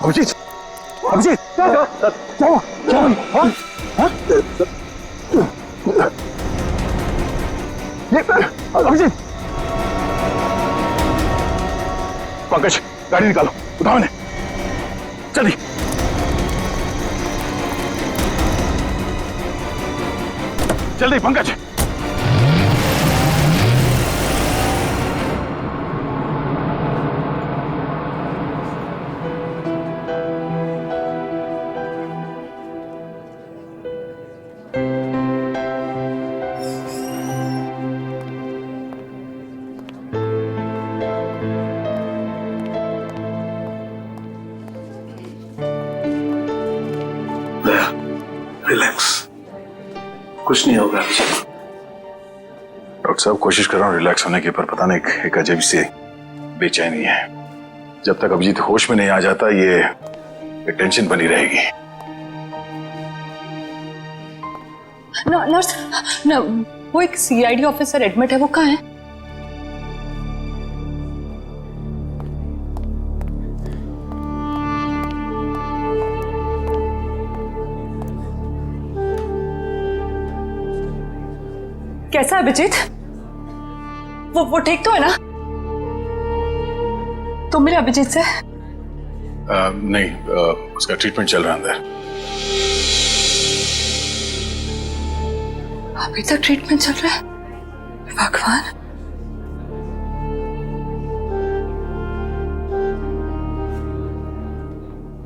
अभिजीत, अभिजीत, क्या अभिजीत, पंकज गाड़ी निकालो, उठाओ इन्हें जल्दी। जल्दी पंकज। रिलैक्स, कुछ नहीं होगा। डॉक्टर साहब कोशिश कर रहा हूँ रिलैक्स होने की, पर पता नहीं एक अजीब सी बेचैनी है। जब तक अभिजीत होश में नहीं आ जाता ये टेंशन बनी रहेगी। नर्स, वो एक सीआईडी ऑफिसर एडमिट है, वो कहाँ है? कैसा है अभिजीत? वो ठीक तो है ना? तुम मिले अभिजीत से? नहीं, उसका ट्रीटमेंट चल रहा है अंदर। अभी तक ट्रीटमेंट चल रहा है? भगवान।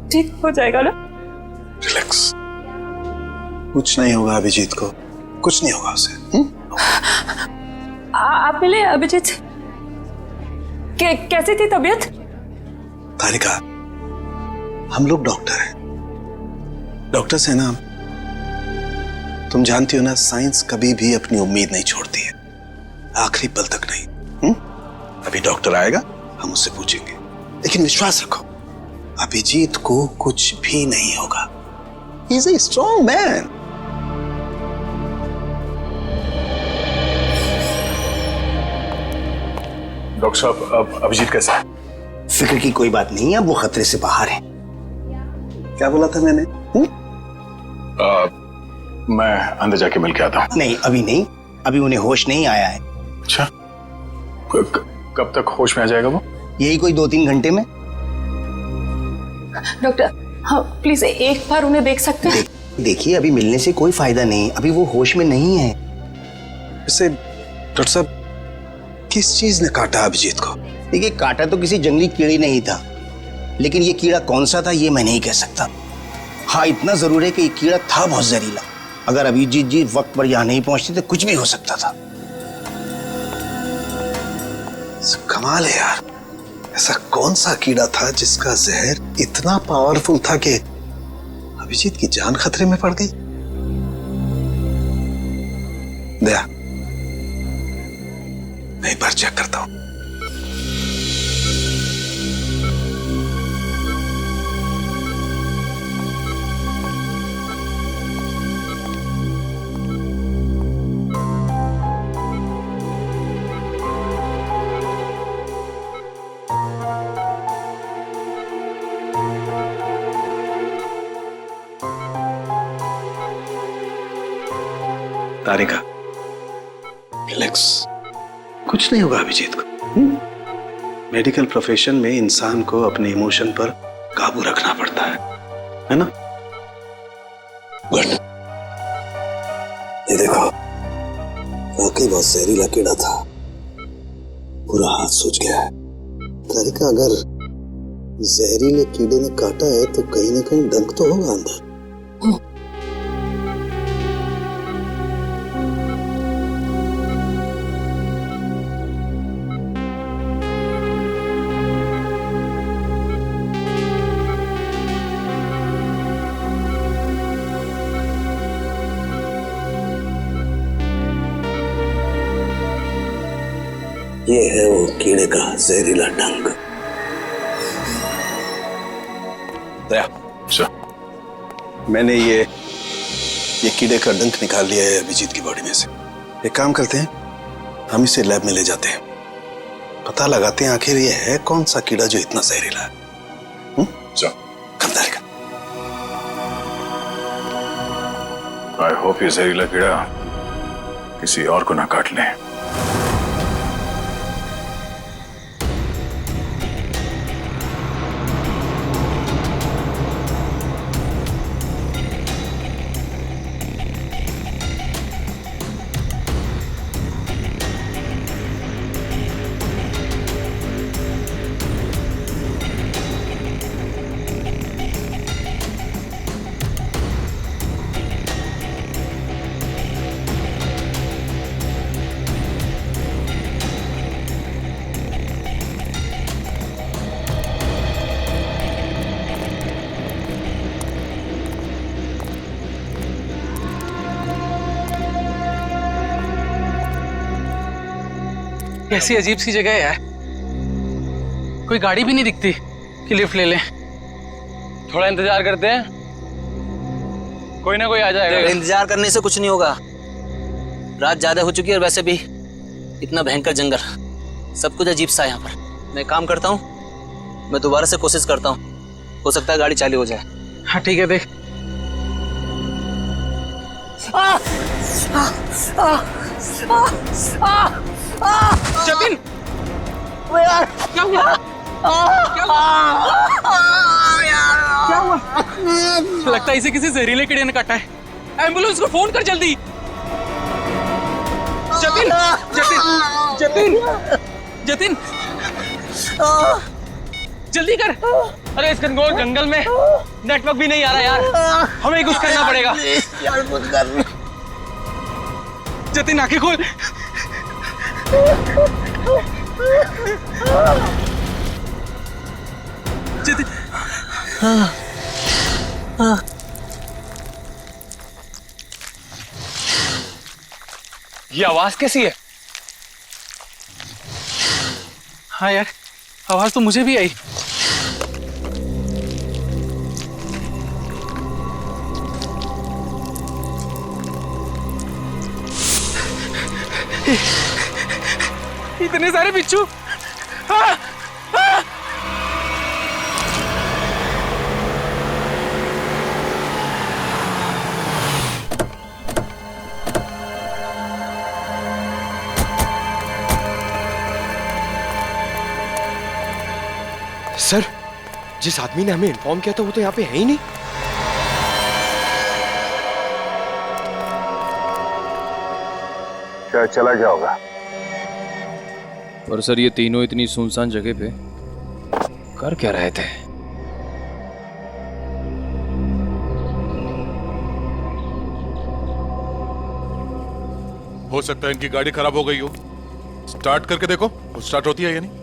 ठीक हो जाएगा ना? रिलैक्स, कुछ नहीं होगा अभिजीत को, कुछ नहीं होगा उसे। आप मिले अभिजीत से? कैसी थी तबीयत? तारिका, हम लोग डॉक्टर हैं, डॉक्टर से ना, तुम जानती हो ना, साइंस कभी भी अपनी उम्मीद नहीं छोड़ती है, आखिरी पल तक नहीं। अभी डॉक्टर आएगा, हम उससे पूछेंगे, लेकिन विश्वास रखो अभिजीत को कुछ भी नहीं होगा। He is a strong man. Doctor साहब अब अभिजीत कैसा है? फिक्र की कोई बात नहीं है, अब वो खतरे से बाहर है। क्या बोला था मैंने? मैं अंदर जाके मिल के आता हूँ। नहीं अभी नहीं, अभी उन्हें होश नहीं आया है। अच्छा, कब तक होश में आ जाएगा वो? यही कोई 2-3 घंटे में। डॉक्टर, हाँ प्लीज एक बार उन्हें देख सकते हैं? देखिए अभी मिलने से कोई फायदा नहीं, अभी वो होश में नहीं है। वैसे डॉक्टर साहब, किस चीज ने काटा अभिजीत को? देखिए काटा तो किसी जंगली कीड़े नहीं था, लेकिन ये कीड़ा कौन सा था ये मैं नहीं कह सकता। हाँ इतना जरूर है कि ये कीड़ा था बहुत जहरीला। अगर अभिजीत जी वक्त पर यहाँ नहीं पहुंचते तो कुछ भी हो सकता था। कमाल है यार, ऐसा कौन सा कीड़ा था जिसका जहर इतना पावरफुल था कि अभिजीत की जान खतरे में पड़ गई? दया, मैं एक बार चेक करता हूं। तारिका, रिलैक्स, कुछ नहीं होगा अभिजीत को। मेडिकल प्रोफेशन में इंसान को अपने इमोशन पर काबू रखना पड़ता है ना? गुड। ये देखो, वाकई बहुत जहरीला कीड़ा था, पूरा हाथ सूज गया है। तारिका, अगर जहरीले कीड़े ने काटा है तो कहीं ना कहीं डंक तो होगा अंदर। ये है वो कीड़े का जहरीला डंक। दया, मैंने ये कीड़े का डंक निकाल लिया है अभिजीत की बॉडी में से। एक काम करते हैं, हम इसे लैब में ले जाते हैं, पता लगाते हैं आखिर ये है कौन सा कीड़ा जो इतना जहरीला है। आई होप ये जहरीला कीड़ा किसी और को ना काट ले। कैसी अजीब सी जगह है यार, कोई गाड़ी भी नहीं दिखती कि लिफ्ट ले लें। थोड़ा इंतजार करते हैं, कोई ना कोई आ जाएगा। इंतजार करने से कुछ नहीं होगा, रात ज्यादा हो चुकी है और वैसे भी इतना भयंकर जंगल, सब कुछ अजीब सा है यहाँ पर। मैं काम करता हूँ, मैं दोबारा से कोशिश करता हूँ, हो सकता है गाड़ी चालू हो जाए। हाँ ठीक है, देख। जतिन, क्या हुआ? क्या हुआ? लगता है इसे किसी जहरीले कीड़े ने काटा है। एम्बुलेंस को फोन कर जल्दी। जतिन, जतिन, जतिन, जतिन, जल्दी कर। अरे इस घनघोर जंगल में नेटवर्क भी नहीं आ रहा यार, हमें कुछ करना पड़ेगा। यार कुछ कर। जतिन आंखें खोल। जतिन, ये आवाज कैसी है? हाँ यार, आवाज तो मुझे भी आई। इतने सारे बिच्छू। हाँ, हाँ। सर, जिस आदमी ने हमें इन्फॉर्म किया था वो तो यहाँ पे है ही नहीं। शायद चला गया होगा। पर सर ये तीनों इतनी सुनसान जगह पे कर क्या रहे थे? हो सकता है इनकी गाड़ी खराब हो गई हो। स्टार्ट करके देखो, स्टार्ट होती है या नहीं।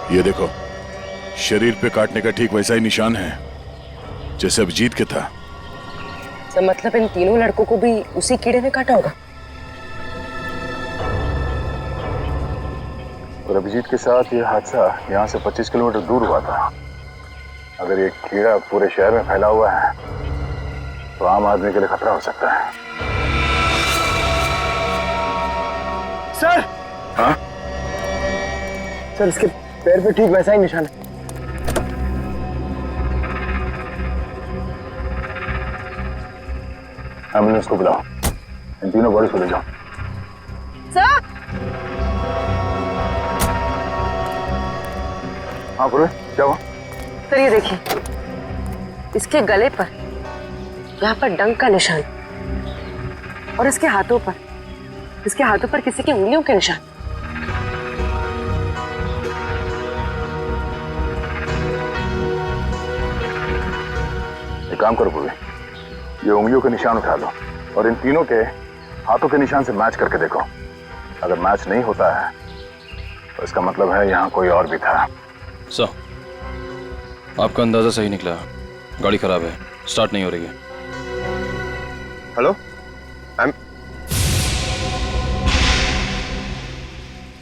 ये देखो, शरीर पे काटने का ठीक वैसा ही निशान है जैसे अभिजीत के था। तो मतलब इन तीनों लड़कों को भी उसी कीड़े ने काटा होगा। और अभिजीत के साथ ये हादसा यहाँ से 25 किलोमीटर दूर हुआ था। अगर ये कीड़ा पूरे शहर में फैला हुआ है तो आम आदमी के लिए खतरा हो सकता है। सर, हाँ? सर इसके पैर पे ठीक वैसा ही निशान है। एम्बुलेंस को बुलाओ, इन तीनों बॉडीज को ले जाओ। सर, हाँ पूरे, क्या हुआ? सर ये देखिए, इसके गले पर यहाँ पर डंक का निशान और इसके हाथों पर किसी की उंगलियों के निशान। एक काम करो पूरे, ये उंगलियों के निशान उठा लो और इन तीनों के हाथों के निशान से मैच करके देखो। अगर मैच नहीं होता है तो इसका मतलब है यहाँ कोई और भी था। सर, आपका अंदाजा सही निकला, गाड़ी खराब है, स्टार्ट नहीं हो रही है। हेलो,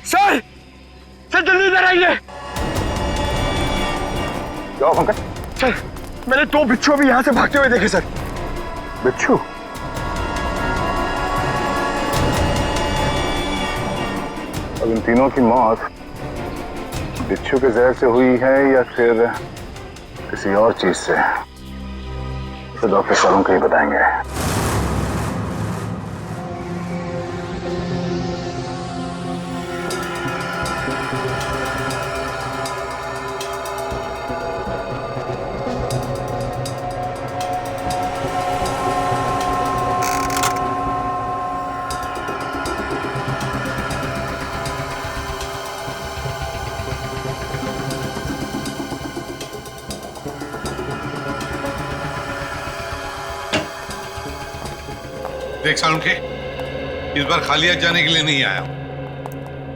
सर, क्या हुआ पंकज? सर मैंने 2 बिच्छू अभी यहाँ से भागते हुए देखे सर। बिच्छू? अब इन तीनों की मौत बिच्छू के जहर से हुई है या फिर किसी और चीज से, तो डॉक्टर सालों के ही बताएंगे। देख सालुंखे, इस बार खाली हाथ जाने के लिए नहीं आया हूं।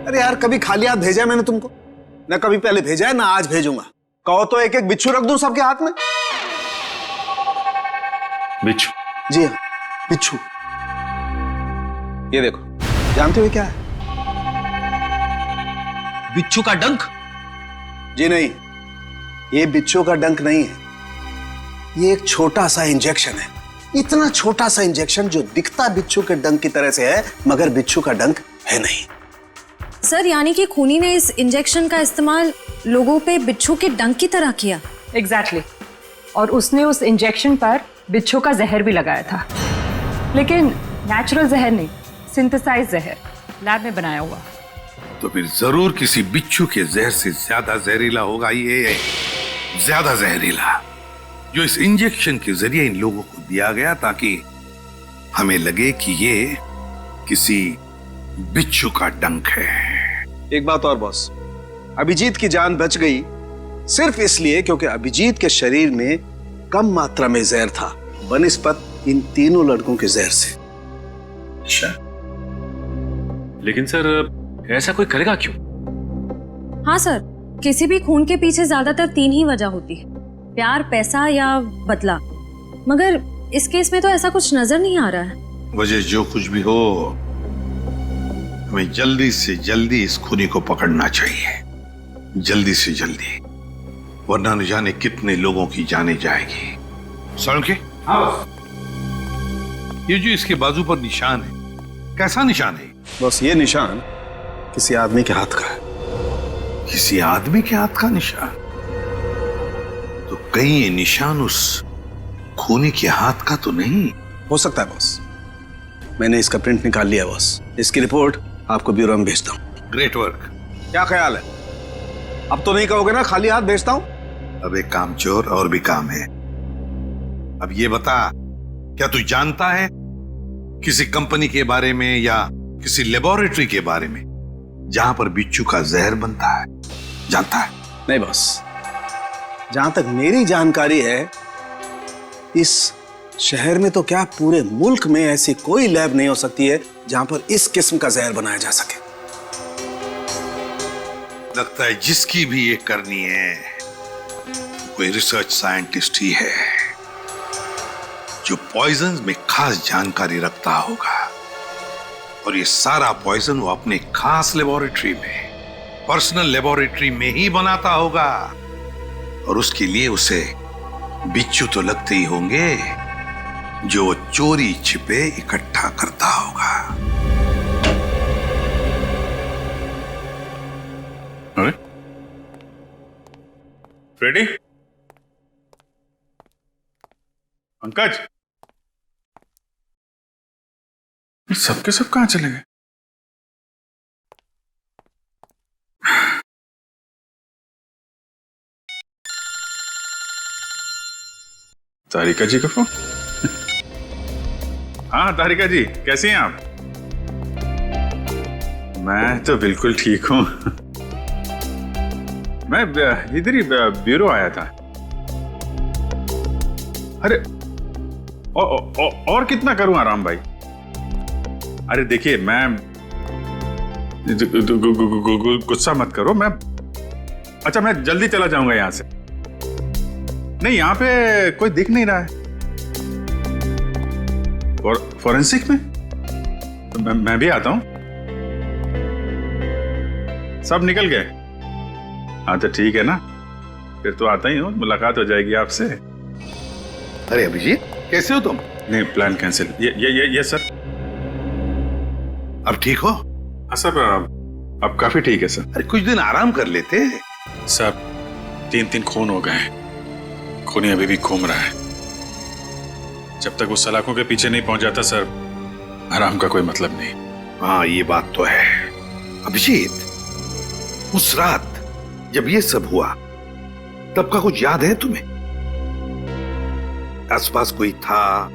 अरे यार, कभी खाली हाथ भेजा है मैंने तुमको? ना कभी पहले भेजा है ना आज भेजूंगा। कहो तो एक एक बिच्छू रख दूं सबके हाथ में। बिच्छू? जी हाँ, बिच्छू। ये देखो, जानते हो क्या है? बिच्छू का डंक? जी नहीं, ये बिच्छू का डंक नहीं है। ये एक छोटा सा इंजेक्शन है। इतना छोटा सा इंजेक्शन जो दिखता बिच्छू के डंक की तरह से है, मगर बिच्छू का डंक है नहीं। सर, यानी कि खूनी ने इस इंजेक्शन का इस्तेमाल लोगों पे बिच्छू के डंक की तरह किया? एग्जैक्टली। और उसने उस इंजेक्शन पर बिच्छू का जहर भी लगाया था, लेकिन नेचुरल जहर नहीं, सिंथेसाइज जहर, लैब में बनाया हुआ। तो फिर जरूर किसी बिच्छू के जहर से ज्यादा जहरीला होगा ये, ज्यादा जहरीला, जो इस इंजेक्शन के जरिए इन लोगों को दिया गया ताकि हमें लगे कि ये किसी बिच्छू का डंक है। एक बात और बॉस, अभिजीत की जान बच गई सिर्फ इसलिए क्योंकि अभिजीत के शरीर में कम मात्रा में जहर था बनिस्बत इन तीनों लड़कों के जहर से। अच्छा, लेकिन सर ऐसा कोई करेगा क्यों? हाँ सर, किसी भी खून के पीछे ज्यादातर 3 ही वजह होती है, प्यार, पैसा या बदला। मगर इस केस में तो ऐसा कुछ नजर नहीं आ रहा है। वजह जो कुछ भी हो, हमें जल्दी से जल्दी इस खूनी को पकड़ना चाहिए, जल्दी से जल्दी, वरना न जाने कितने लोगों की जाने जाएगी। सालुंखे, ये जो इसके बाजू पर निशान है, कैसा निशान है? बस ये निशान किसी आदमी के हाथ का है। किसी आदमी के हाथ का निशान? तो कहीं ये निशान उस खूनी के हाथ का तो नहीं हो सकता है बॉस। मैंने इसका प्रिंट निकाल लिया बॉस। इसकी रिपोर्ट आपको ब्यूरो में भेजता हूँ। Great work. क्या ख्याल है? अब तो नहीं कहोगे ना खाली हाथ भेजता हूँ? अब एक काम चोर और भी काम है। अब ये बता, क्या तू जानता है किसी कंपनी के बारे में या किसी लेबोरेटरी के बारे में जहां पर बिच्छू का जहर बनता है? जानता है? नहीं बॉस, जहां तक मेरी जानकारी है इस शहर में तो क्या पूरे मुल्क में ऐसी कोई लैब नहीं हो सकती है जहां पर इस किस्म का जहर बनाया जा सके। लगता है जिसकी भी ये करनी है कोई रिसर्च साइंटिस्ट ही है जो पॉइजन में खास जानकारी रखता होगा, और ये सारा पॉइजन वो अपने खास लेबोरेटरी में, पर्सनल लेबोरेटरी में ही बनाता होगा, और उसके लिए उसे बिच्छू तो लगते ही होंगे जो वो चोरी छिपे इकट्ठा करता होगा। अरे फ्रेडी, पंकज, सबके सब कहां चले गए? तारिका जी का फोन? हाँ तारिका जी, कैसी हैं आप? मैं तो बिल्कुल ठीक हूं। मैं इधर ही ब्यूरो आया था। अरे और कितना करूं आराम भाई? अरे देखिए, मैं गुस्सा मत करो, मैं जल्दी चला जाऊंगा यहां से। नहीं, यहां पे कोई दिख नहीं रहा है। फॉरेंसिक में तो मैं भी आता हूं। सब निकल गए? हाँ तो ठीक है ना, फिर तो आता ही हूँ, मुलाकात हो जाएगी आपसे। अरे अभिजीत, कैसे हो तुम? नहीं, प्लान कैंसिल। ये सर। अब ठीक हो? हाँ सर, अब काफी ठीक है सर। अरे कुछ दिन आराम कर लेते। सर 3 खून हो गए, खूनी अभी भी घूम रहा है। जब तक वो सलाखों के पीछे नहीं पहुंच जाता सर, आराम का कोई मतलब नहीं। हाँ ये बात तो है। अभिजीत, उस रात जब ये सब हुआ तब का कुछ याद है तुम्हें? आसपास कोई था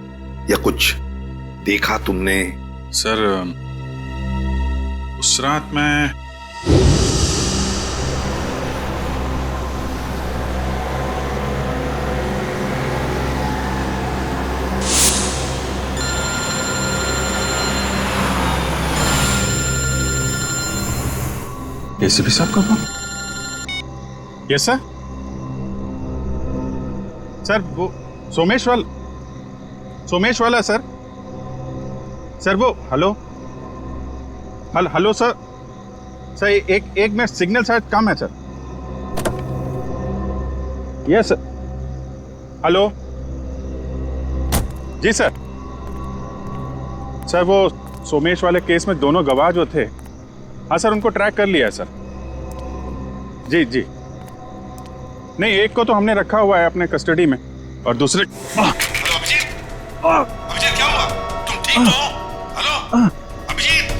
या कुछ देखा तुमने? सर उस रात मैं एसीपी साहब का फोन? Yes sir. सर वो सोमेश वाला सर। सर वो हेलो सर। सर एक मिनट, सिग्नल शायद कम है सर। Yes sir. हेलो जी सर। सर वो सोमेश वाले केस में दोनों गवाह जो थे, हाँ सर उनको ट्रैक कर लिया है सर। जी नहीं, एक को तो हमने रखा हुआ है अपने कस्टडी में और दूसरे। हेलो अभिजीत, अभिजीत क्या हुआ? तुम ठीक हो? हेलो अभिजीत,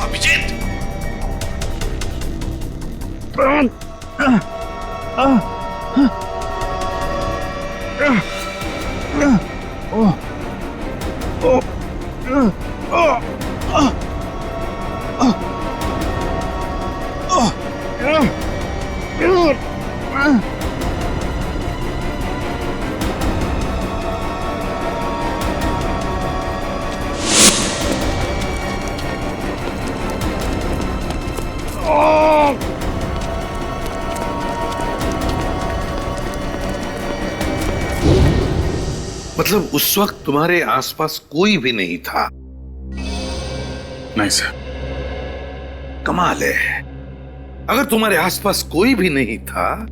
अभिजीत। मतलब उस वक्त तुम्हारे आसपास कोई भी नहीं था? नहीं सर। कमाल है, अगर तुम्हारे आसपास कोई भी नहीं था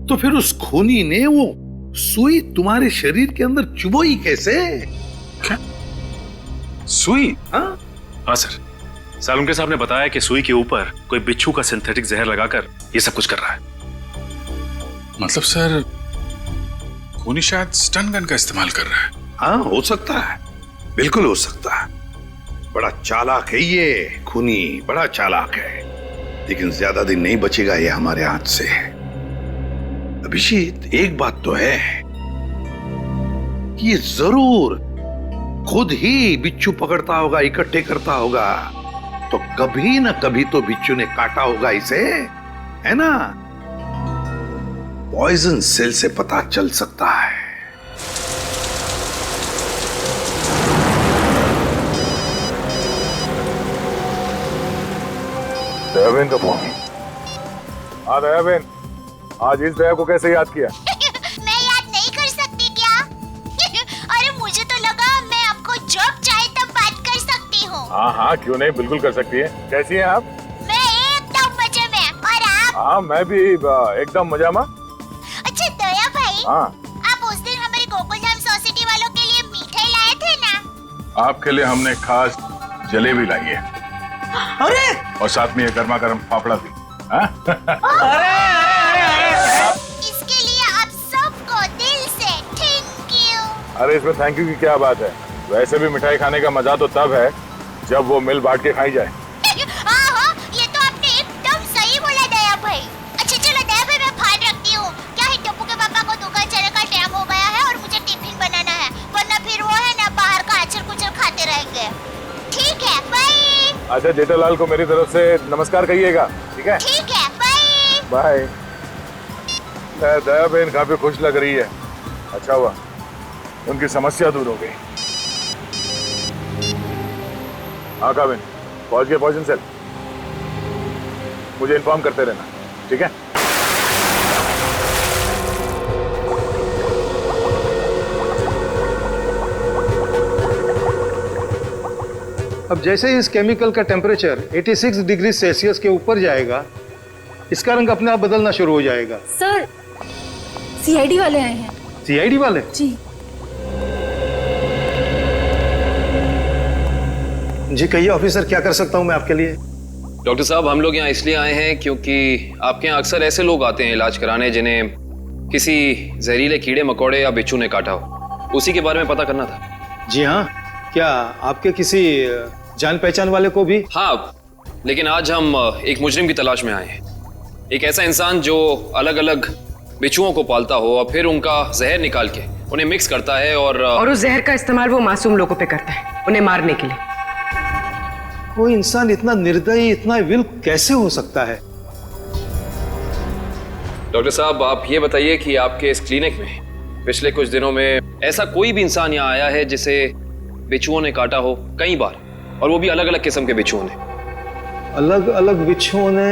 तो फिर उस खूनी ने वो सुई तुम्हारे शरीर के अंदर चुभोई कैसे? क्या सुई? हाँ सर, सालुंके साहब ने बताया कि सुई के ऊपर कोई बिच्छू का सिंथेटिक जहर लगाकर ये सब कुछ कर रहा है। मतलब सर खूनी शायद स्टन गन का इस्तेमाल कर रहा है। हाँ हो सकता है, बिल्कुल हो सकता है। बड़ा चालाक है ये खूनी, बड़ा चालाक है, लेकिन ज्यादा दिन नहीं बचेगा ये हमारे हाथ से। अभिजीत एक बात तो है कि ये जरूर खुद ही बिच्छू पकड़ता होगा, इकट्ठे करता होगा, तो कभी ना कभी तो बिच्छू ने काटा होगा इसे, है ना? पॉइजन सेल से पता चल सकता है। दयाबेन का फोन। हाँ दयाबेन, आज इस दया को कैसे याद किया? मैं याद नहीं कर सकती क्या? अरे मुझे तो लगा मैं आपको जब चाहे तब बात कर सकती हूँ। हाँ क्यों नहीं, बिल्कुल कर सकती है। कैसी हैं आप? मैं एकदम मजे में, और आप? हाँ मैं भी एकदम मजा में। अच्छा दया भाई, हाँ आप उस दिन हमारे गोकुलधाम सोसाइटी वालों के लिए मिठाई लाए थे ना? आपके लिए हमने खास जलेबी लाई है। अरे और साथ में ये गर्मा गर्म फाफड़ा भी। इसके लिए आप सबको दिल से थैंक यू। अरे इसमें थैंक यू की क्या बात है? वैसे भी मिठाई खाने का मजा तो तब है जब वो मिल बांट के खाई जाए। हाँ, ये तो आपने एकदम सही बोला दया भाई। अच्छा चलो दया भाई, मैं फोन रखती हूँ। क्या है, टप्पू के पापा को दुकान चलने का टाइम हो गया है और मुझे टिफिन बनाना है, वरना फिर वो है ना बाहर का अचर कुचर खाते रहेंगे। ठीक है, बाय। अच्छा जेठालाल को मेरी तरफ से नमस्कार कहिएगा, ठीक है? ठीक है, बाय। बाय। दया बहन काफी खुश लग रही है। अच्छा हुआ उनकी समस्या दूर हो गई। हाँ काबिन, पहुंच गए पॉइजन सेल। मुझे इन्फॉर्म करते रहना, ठीक है? अब जैसे ही इस केमिकल का टेम्परेचर 86 डिग्री सेल्सियस के ऊपर जाएगा, इसका रंग अपने आप बदलना शुरू हो जाएगा। सर सीआईडी वाले आए हैं। सीआईडी वाले? जी। जी कहिए ऑफिसर, क्या कर सकता हूँ मैं आपके लिए? डॉक्टर साहब, हम लोग यहाँ इसलिए आए हैं क्योंकि आपके यहाँ अक्सर ऐसे लोग आते हैं इलाज कराने जिन्हें किसी जहरीले कीड़े मकोड़े या बिच्छू ने काटा हो। उसी के बारे में पता करना था। जी हाँ, क्या आपके किसी जान पहचान वाले को भी? हाँ, लेकिन आज हम एक मुजरिम की तलाश में आए हैं। एक ऐसा इंसान जो अलग अलग बिच्छुओं को पालता हो और फिर उनका जहर निकाल के उन्हें मिक्स करता है और उस जहर का इस्तेमाल वो मासूम लोगों पे करता है, उन्हें मारने के लिए। कोई इंसान इतना निर्दयी, इतना विल कैसे हो सकता है? डॉक्टर साहब, आप ये बताइए कि आपके इस क्लिनिक में पिछले कुछ दिनों में ऐसा कोई भी इंसान यहाँ आया है जिसे बिच्छुओं ने काटा हो कई बार, और वो भी अलग अलग किस्म के बिच्छुओं ने? अलग अलग बिच्छुओं ने?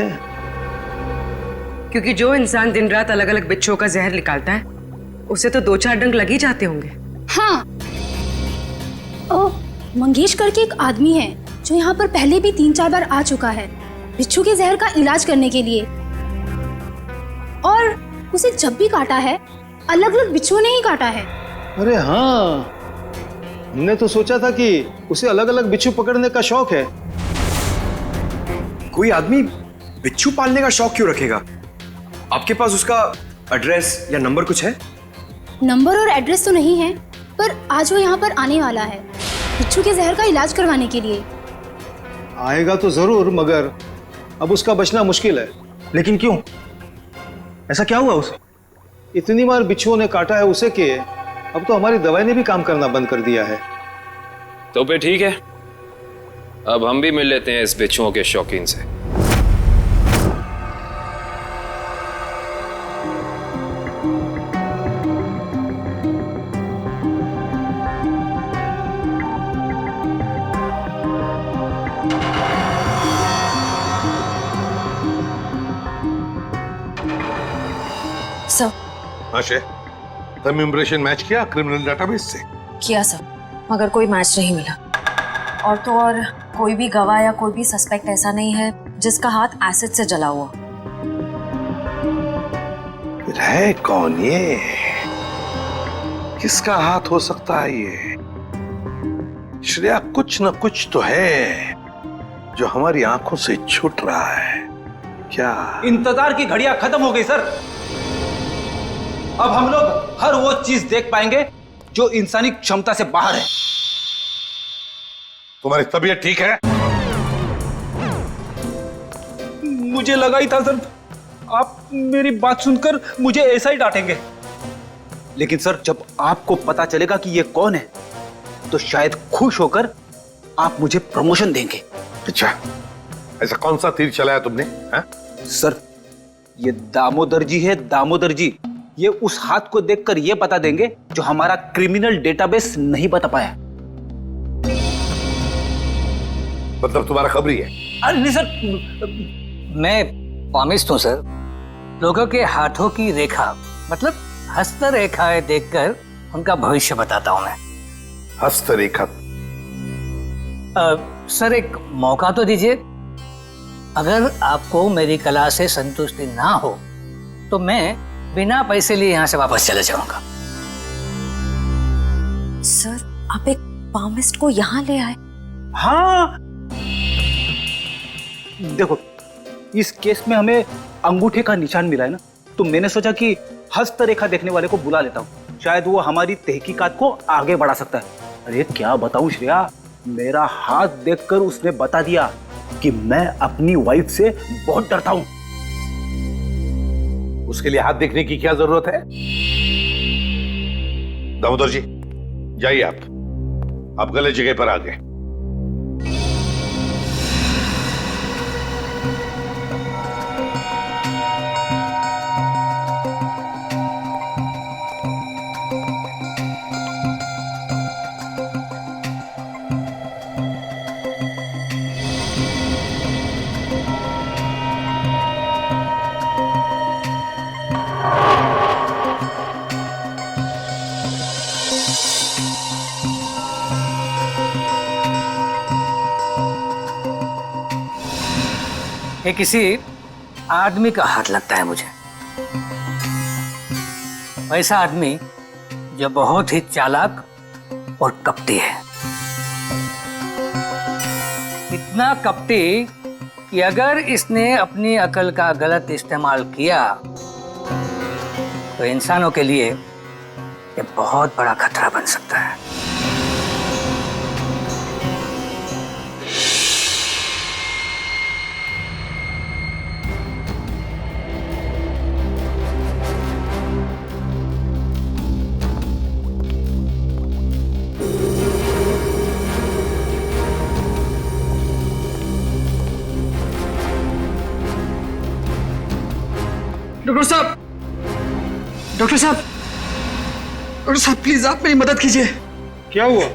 क्योंकि जो इंसान दिन रात अलग अलग बिच्छुओं का जहर निकालता है उसे तो 2-4 डंक लग ही जाते होंगे। हाँ, ओ मंगेश करके एक आदमी है जो यहाँ पर पहले भी 3-4 बार आ चुका है बिच्छू के जहर का इलाज करने के लिए, और उसे जब भी काटा है अलग अलग बिच्छुओं ने ही काटा है। अरे हाँ, हमने तो सोचा था कि उसे अलग अलग बिच्छू पकड़ने का शौक है। कोई आदमी बिच्छू पालने का शौक क्यों रखेगा? आपके पास उसका एड्रेस या नंबर कुछ है? नंबर और एड्रेस तो नहीं है, पर आज वो यहाँ पर आने वाला है बिच्छू के जहर का इलाज करवाने के लिए। आएगा तो जरूर, मगर अब उसका बचना मुश्किल है। लेकिन क्यों? ऐसा क्या हुआ उसे? इतनी बार बिच्छुओं ने काटा है उसे कि अब तो हमारी दवाई ने भी काम करना बंद कर दिया है। तो फिर ठीक है, अब हम भी मिल लेते हैं इस बिच्छुओं के शौकीन से। सर। हाँ शे, तुम इम्प्रेशन मैच किया क्रिमिनल डेटाबेस से? किया सर, मगर कोई मैच नहीं मिला। और तो और कोई भी गवाह या कोई भी सस्पेक्ट ऐसा नहीं है जिसका हाथ एसिड से जला हुआ। फिर है कौन ये? किसका हाथ हो सकता है ये? श्रेया, कुछ न कुछ तो है जो हमारी आंखों से छूट रहा है। क्या? इंतजार की घड़ियां खत्म हो गई सर। अब हम लोग हर वो चीज देख पाएंगे जो इंसानी क्षमता से बाहर है। तुम्हारी तबीयत ठीक है? मुझे लगा ही था सर, आप मेरी बात सुनकर मुझे ऐसा ही डांटेंगे। लेकिन सर, जब आपको पता चलेगा कि ये कौन है तो शायद खुश होकर आप मुझे प्रमोशन देंगे। अच्छा, ऐसा कौन सा तीर चलाया तुमने? हा? सर, ये दामोदर जी है, दामोदर जी। ये उस हाथ को देखकर ये बता देंगे जो हमारा क्रिमिनल डेटाबेस नहीं बता पाया। मतलब तुम्हारा खबरी है? अरे नहीं सर, मैं पामिस्ट हूं सर। लोगों के हाथों की रेखा, मतलब हस्तरेखाएं देखकर उनका भविष्य बताता हूं मैं। हस्तरेखा? सर, एक मौका तो दीजिए। अगर आपको मेरी कला से संतुष्टि ना हो तो मैं बिना पैसे लिए यहाँ से वापस चले जाऊंगा। सर, आप एक पामिस्ट को यहाँ ले आए? हाँ, देखो, इस केस में हमें अंगूठे का निशान मिला है ना, तो मैंने सोचा कि हस्तरेखा देखने वाले को बुला लेता हूँ, शायद वो हमारी तहकीकात को आगे बढ़ा सकता है। अरे क्या बताऊं श्रेया, मेरा हाथ देखकर उसने बता दिया कि मैं अपनी वाइफ से बहुत डरता हूं। उसके लिए हाथ देखने की क्या जरूरत है? दामोदर जी, जाइए आप गलत जगह पर आ गए। ये किसी आदमी का हाथ लगता है मुझे। वैसा आदमी जो बहुत ही चालाक और कपटी है। इतना कपटी कि अगर इसने अपनी अकल का गलत इस्तेमाल किया तो इंसानों के लिए ये बहुत बड़ा खतरा बन सकता है। डॉक्टर साहब, डॉक्टर साहब, डॉक्टर साहब प्लीज आप मेरी मदद कीजिए। क्या हुआ?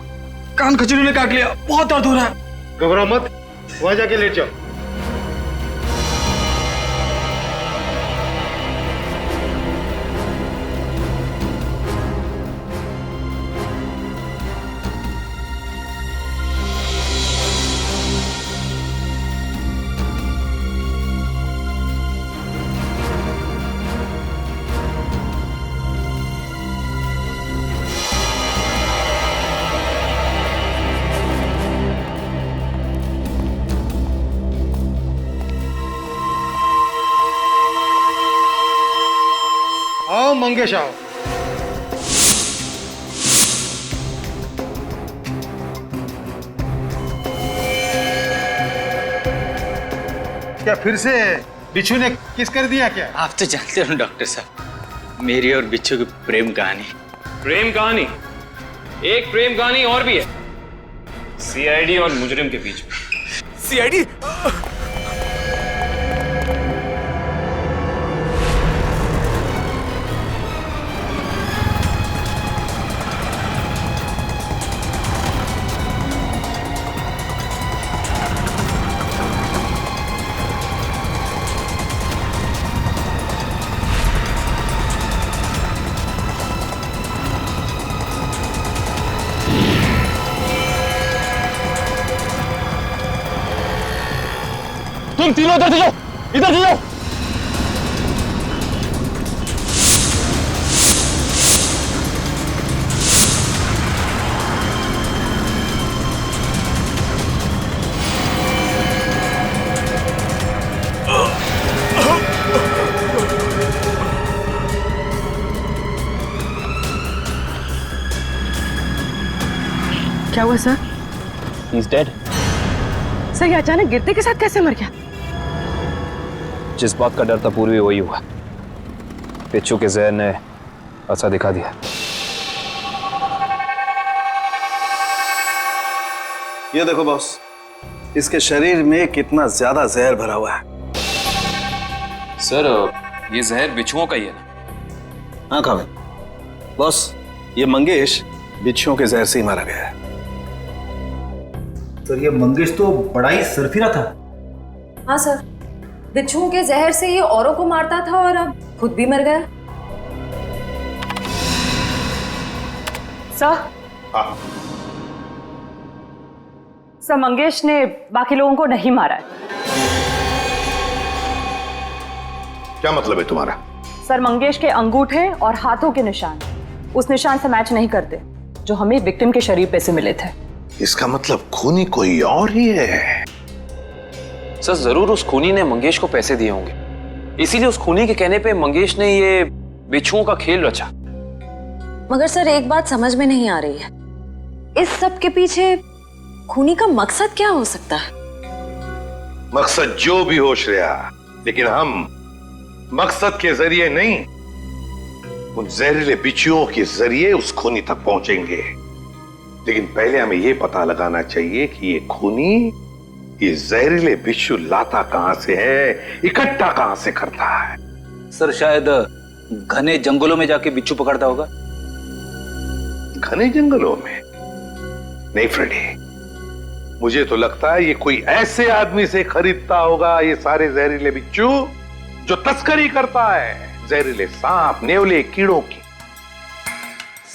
कान खजूरी ने काट लिया, बहुत दर्द हो रहा है। घबराओ मत, वहां जाके लेट जाओ। आओ मंगेश आओ। क्या फिर से बिच्छू ने किस कर दिया क्या? आप तो जानते हो डॉक्टर साहब, मेरी और बिच्छू की प्रेम कहानी। प्रेम कहानी? एक प्रेम कहानी और भी है, सीआईडी और मुजरिम के बीच में। सीआईडी? तुम तीनों इधर से जाओ, इधर से जाओ। क्या हुआ सर? He's dead. सर ये अचानक गिरते के साथ कैसे मर गया? जिस बात का डर था पूर्वी वही हुआ। बिच्छू के जहर ने असर दिखा दिया। ये देखो बॉस, इसके शरीर में कितना ज्यादा जहर भरा हुआ है। सर ये जहर बिच्छुओं का ही है ना? हाँ खावे बॉस, ये मंगेश बिच्छुओं के जहर से ही मारा गया है। सर ये मंगेश तो बड़ा ही सरफिरा था। हाँ सर, बिच्छुओं के जहर से ये औरों को मारता था और अब खुद भी मर गया। सर, सर मंगेश ने बाकी लोगों को नहीं मारा है। क्या मतलब है तुम्हारा? सर मंगेश के अंगूठे और हाथों के निशान उस निशान से मैच नहीं करते जो हमें विक्टिम के शरीर पे से मिले थे। इसका मतलब खूनी कोई और ही है। सर जरूर उस खूनी ने मंगेश को पैसे दिए होंगे, इसीलिए उस खूनी के कहने पे मंगेश ने ये बिच्छुओं का खेल रचा। मगर सर एक बात समझ में नहीं आ रही है, इस सब के पीछे खूनी का मकसद क्या हो सकता है? मकसद जो भी हो श्रेया, लेकिन हम मकसद के जरिए नहीं, उन जहरीले बिच्छुओं के जरिए उस खूनी तक पहुंचेंगे। लेकिन पहले हमें यह पता लगाना चाहिए कि ये खूनी ये जहरीले बिच्छू लाता कहां से है, इकट्ठा कहां से करता है। सर शायद घने जंगलों में जाके बिच्छू पकड़ता होगा। घने जंगलों में? नहीं फ्रेडी, मुझे तो लगता है ये कोई ऐसे आदमी से खरीदता होगा ये सारे जहरीले बिच्छू जो तस्करी करता है, जहरीले सांप, नेवले, कीड़ों की।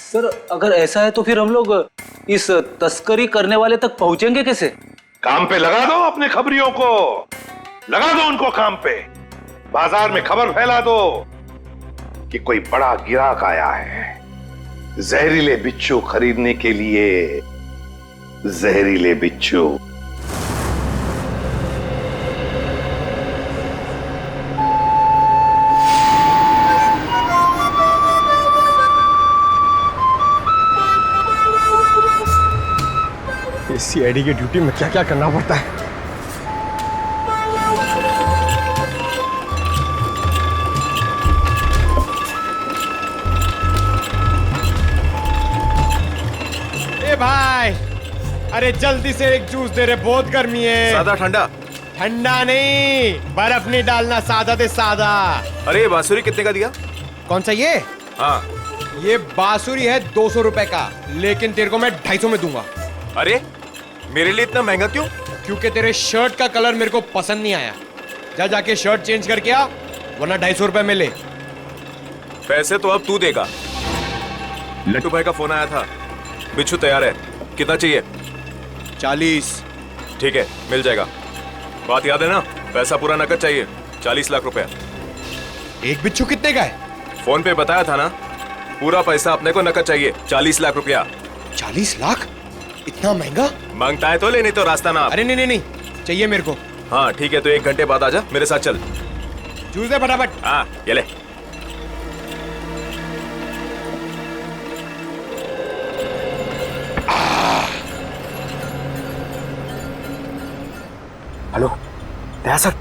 सर अगर ऐसा है तो फिर हम लोग इस तस्करी करने वाले तक पहुंचेंगे कैसे? काम पे लगा दो अपने खबरियों को, लगा दो उनको काम पे, बाजार में खबर फैला दो कि कोई बड़ा गिराक आया है जहरीले बिच्छू खरीदने के लिए। जहरीले बिच्छू। सीआईडी की ड्यूटी में क्या क्या करना पड़ता है। ए भाई, अरे जल्दी से एक जूस दे रे, बहुत गर्मी है। सादा ठंडा? ठंडा नहीं, बर्फ नहीं डालना, सादा दे सादा। अरे बांसुरी कितने का दिया? कौन सा ये? हाँ, ये बांसुरी है 200 रुपए का, लेकिन तेरे को मैं 250 में दूंगा। अरे मेरे लिए इतना महंगा क्यों? क्योंकि तेरे शर्ट का कलर मेरे को पसंद नहीं आया। जा जाके शर्ट चेंज करके आ, वरना 250 रुपए में ले। पैसे तो अब तू देगा। लट्टू भाई का फोन आया था, बिच्छू तैयार है। कितना चाहिए? 40। ठीक है, मिल जाएगा। बात याद है ना, पैसा पूरा नकद चाहिए। 40 लाख रुपए। एक बिच्छू कितने का है? फोन पे बताया था ना, पूरा पैसा अपने को नकद चाहिए। 40 लाख रुपया। 40 लाख? इतना महंगा? मांगता है तो ले, नहीं तो रास्ता ना। अरे नहीं नहीं नहीं, चाहिए मेरे को। हाँ ठीक है, तो 1 घंटे बाद आजा, मेरे साथ चल। जूस दे फटाफट। हाँ ये ले। हेलो दया सर,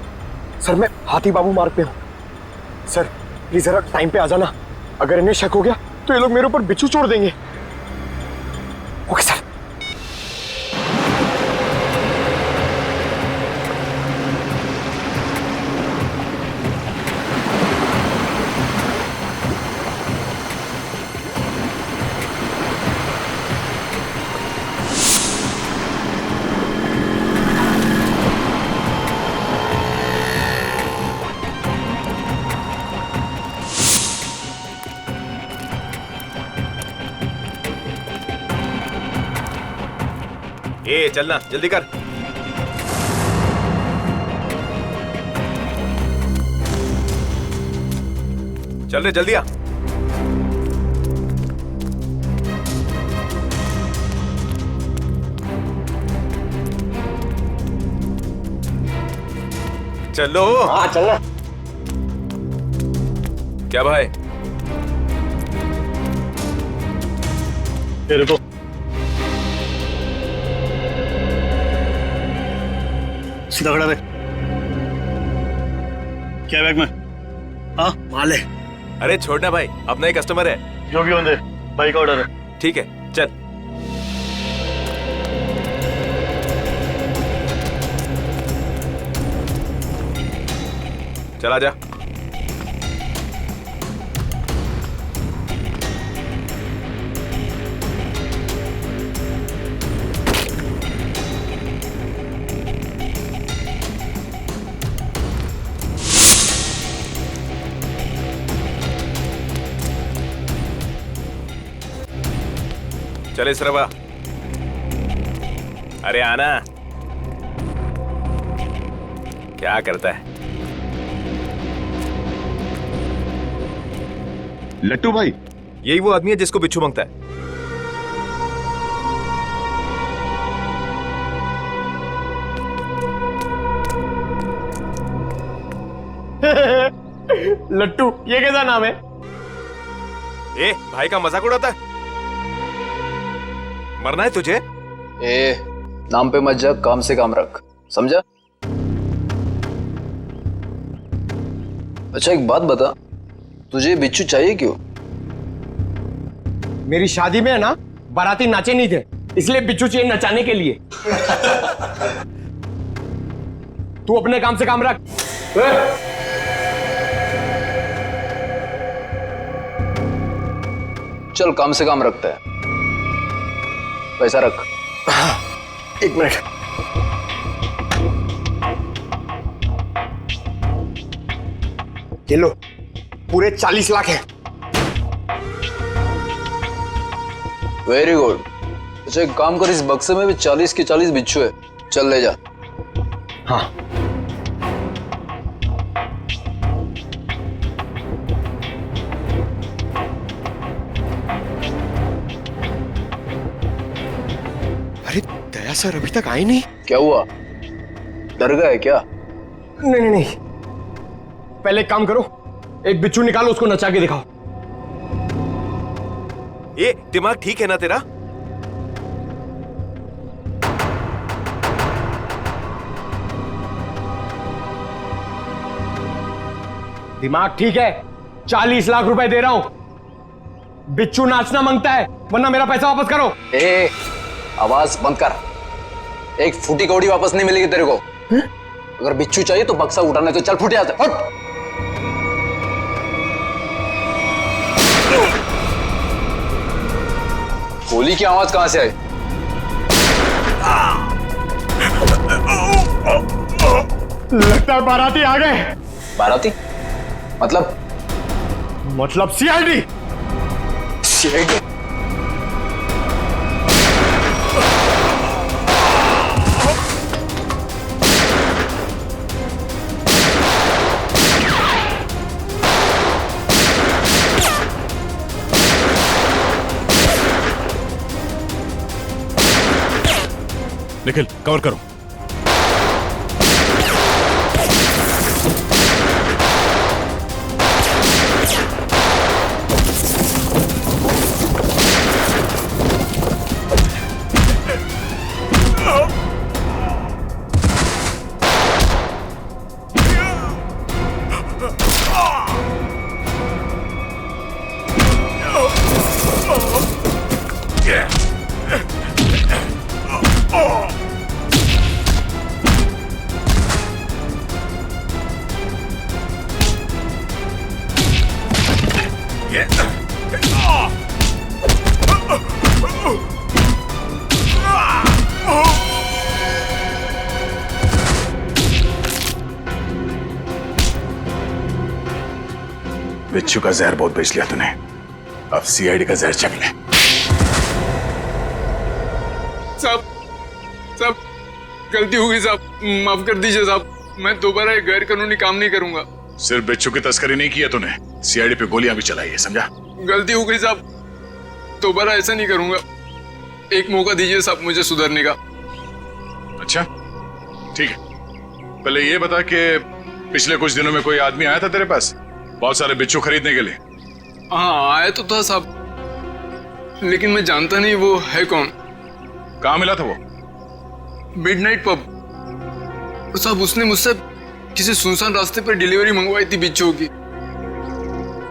सर मैं हाथी बाबू मार्ग पे हूँ। सर प्लीज जरा टाइम पे आ जाना, अगर इन्हें शक हो गया तो ये लोग मेरे ऊपर बिच्छू छोड़ देंगे। Okay sir. ए चलना, जल्दी कर। चल रे, जल्दी आ। चलो। हाँ चलना। क्या भाई? तेरे को सीधा खड़ा रहे। क्या बैग में? हाँ माल है। अरे छोड़ना भाई, अपना ही कस्टमर है। जो भी होने, बाइक ऑर्डर है। ठीक है चल। चला जा। चले सरवा। अरे आना। क्या करता है लट्टू भाई? यही वो आदमी है जिसको बिच्छू मांगता है। लट्टू, ये कैसा नाम है? ए भाई का मजाक उड़ाता है? मरना है तुझे? ए नाम पे मत जा, काम से काम रख, समझा? अच्छा एक बात बता, तुझे बिच्छू चाहिए क्यों? मेरी शादी में है ना, बाराती नाचे नहीं थे, इसलिए बिच्छू चाहिए नचाने के लिए। तू अपने काम से काम रख। चल काम से काम रखता है, पैसा रख। 1 मिनट। ये लो, पूरे 40 लाख है। Very good. अच्छा एक काम कर, इस बक्से में भी 40 के 40 बिच्छू है, चल ले जा। हाँ क्या सर अभी तक आए नहीं? क्या हुआ, डर गए क्या? नहीं नहीं नहीं, पहले एक काम करो, एक बिच्छू निकालो, उसको नचा के दिखाओ। ये दिमाग ठीक है ना तेरा? दिमाग ठीक है, 40 लाख रुपए दे रहा हूं। बिच्छू नाचना मांगता है, वरना मेरा पैसा वापस करो। ए, आवाज बंद कर। एक फूटी कौड़ी वापस नहीं मिलेगी तेरे को। अगर बिच्छू चाहिए तो बक्सा उठाने, तो चल फूटे आते। हट। गोली की आवाज कहां से आई? लगता है बाराती आ गए। बाराती? मतलब सीआईडी। सीआईडी? निखिल कवर करो। बिच्छू का जहर बहुत बेच लिया तूने, अब सीआईडी का जहर चख ले। साहब गलती हो गई साहब, माफ कर दीजिए साहब, मैं दोबारा एक गैर कानूनी काम नहीं करूंगा। सिर्फ बिच्छू की तस्करी नहीं किया तूने, सीआईडी पे गोलियां भी चलाई है, समझा? गलती हो गई साहब, दोबारा ऐसा नहीं करूंगा। एक मौका दीजिए साहब मुझे सुधरने का। अच्छा ठीक है, पहले ये बता कि पिछले कुछ दिनों में कोई आदमी आया था तेरे पास बहुत सारे बिच्छू खरीदने के लिए? हाँ आया तो था साहब, लेकिन मैं जानता नहीं वो है कौन। कहाँ मिला था वो? मिडनाइट पब साहब, उसने मुझसे किसी सुनसान रास्ते पर डिलीवरी मंगवाई थी बिच्छू की।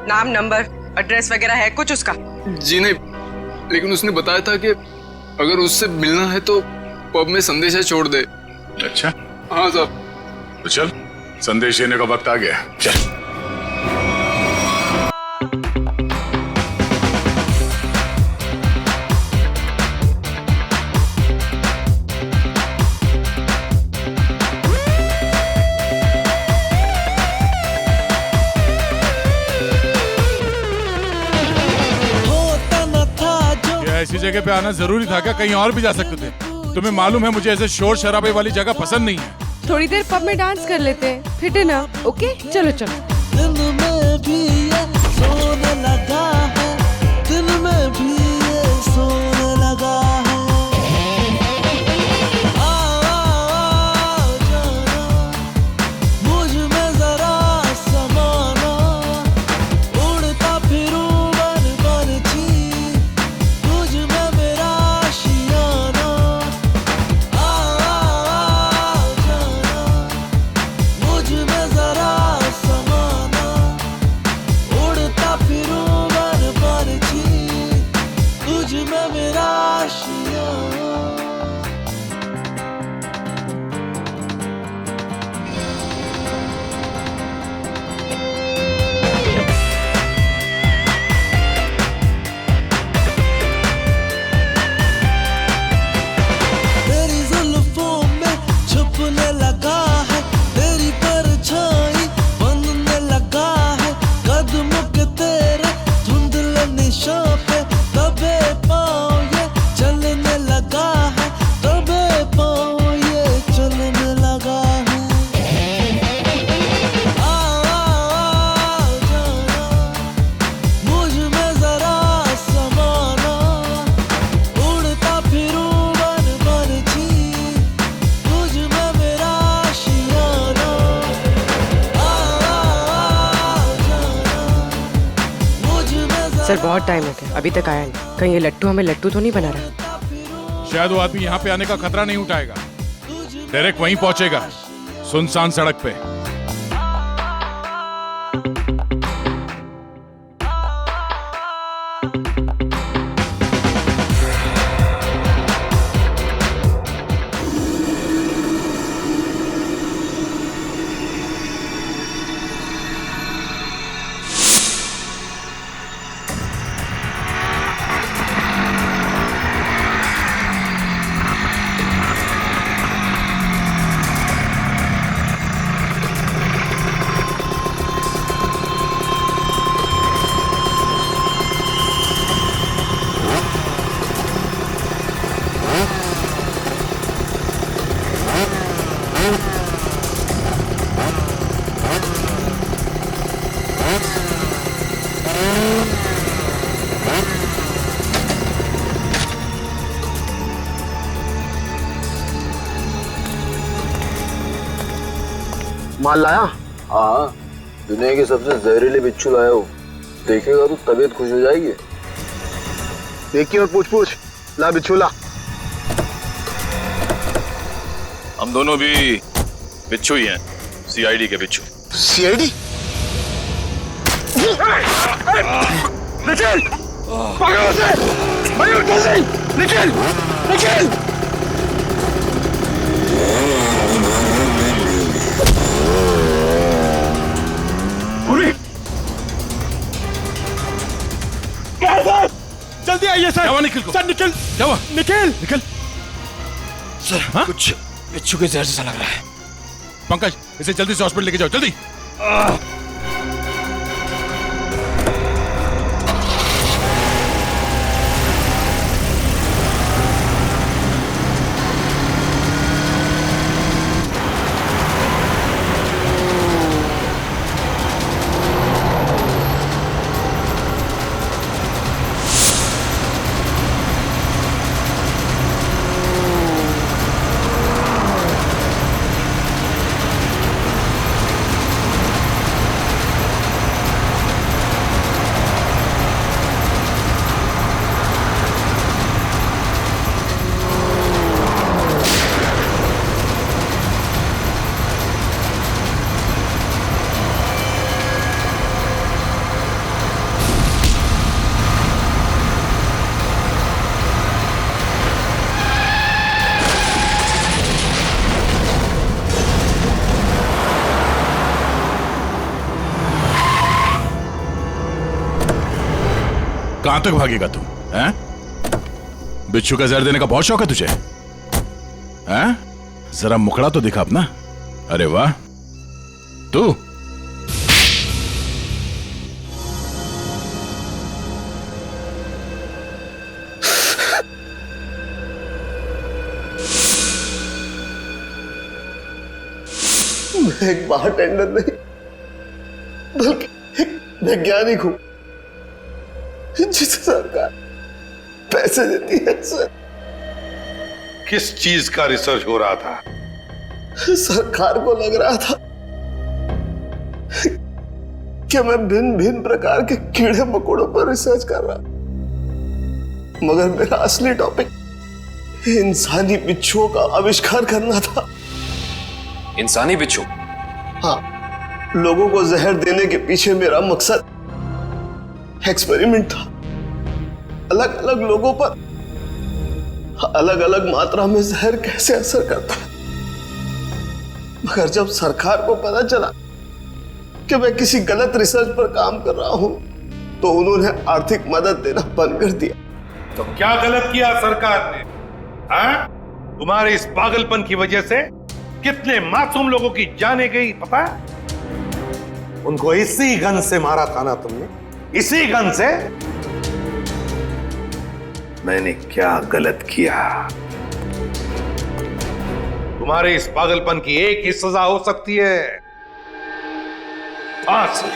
नाम, नंबर, एड्रेस वगैरह है कुछ उसका? जी नहीं, लेकिन उसने बताया था कि अगर उससे मिलना है तो पब में संदेशा छोड़ दे। अच्छा हाँ साहब। तो चल, संदेश देने का वक्त आ गया, चल। ऐसी जगह पे आना जरूरी था क्या? कहीं और भी जा सकते थे। तुम्हें मालूम है मुझे ऐसे शोर शराबे वाली जगह पसंद नहीं है। थोड़ी देर पब में डांस कर लेते हैं, फिट है ना? ओके चलो चलो। मुझ में जरा समाना, उड़ता फिरूं सर बहुत टाइम हो गया, अभी तक आया नहीं। कहीं ये लट्टू हमें लट्टू तो नहीं बना रहा? शायद वो आदमी यहाँ पे आने का खतरा नहीं उठाएगा, डायरेक्ट वहीं पहुंचेगा, सुनसान सड़क पे। माल लाया? हाँ, दुनिया के सबसे जहरीले बिच्छू लाया हूँ। देखेगा तो तबीयत खुश हो जाएगी। देखिए और पूछ ला बिच्छू ला। हम दोनों भी बिच्छू ही हैं, सीआईडी के बिच्छू। सीआईडी? निखिल! पकड़ो उसे! मयूर जल्दी! निखिल! निखिल! जल्दी आइए सर। क्या निखिल को? सर निखिल, क्या हुआ? निखिल सर हाँ? कुछ बिच्छू के जहर जैसा लग रहा है। पंकज, इसे जल्दी से हॉस्पिटल लेके जाओ, जल्दी। कहां तक भागेगा तू? हैं? बिच्छू का जहर देने का बहुत शौक है तुझे? हैं? जरा मुखड़ा तो दिखा अपना। अरे वाह, तू मैं एक बारटेंडर नहीं बल्कि एक वैज्ञानिक हूं जिसे सरकार पैसे देती है। सर, किस चीज का रिसर्च हो रहा था? सरकार को लग रहा था कि मैं भिन्न भिन्न प्रकार के कीड़े मकोड़ों पर रिसर्च कर रहा, मगर मेरा असली टॉपिक इंसानी बिच्छुओं का आविष्कार करना था। इंसानी बिच्छू? हाँ, लोगों को जहर देने के पीछे मेरा मकसद एक्सपेरिमेंट था। अलग अलग लोगों पर अलग अलग मात्रा में जहर कैसे असर करता है। मगर जब सरकार को पता चला कि मैं किसी गलत रिसर्च पर काम कर रहा हूं, तो उन्होंने आर्थिक मदद देना बंद कर दिया। तो क्या गलत किया सरकार ने? हाँ? तुम्हारे इस पागलपन की वजह से कितने मासूम लोगों की जाने गई पता है? उनको इसी गन से मारा था ना तुमने? इसी गन से? मैंने क्या गलत किया? तुम्हारे इस पागलपन की एक ही सजा हो सकती है, फांसी।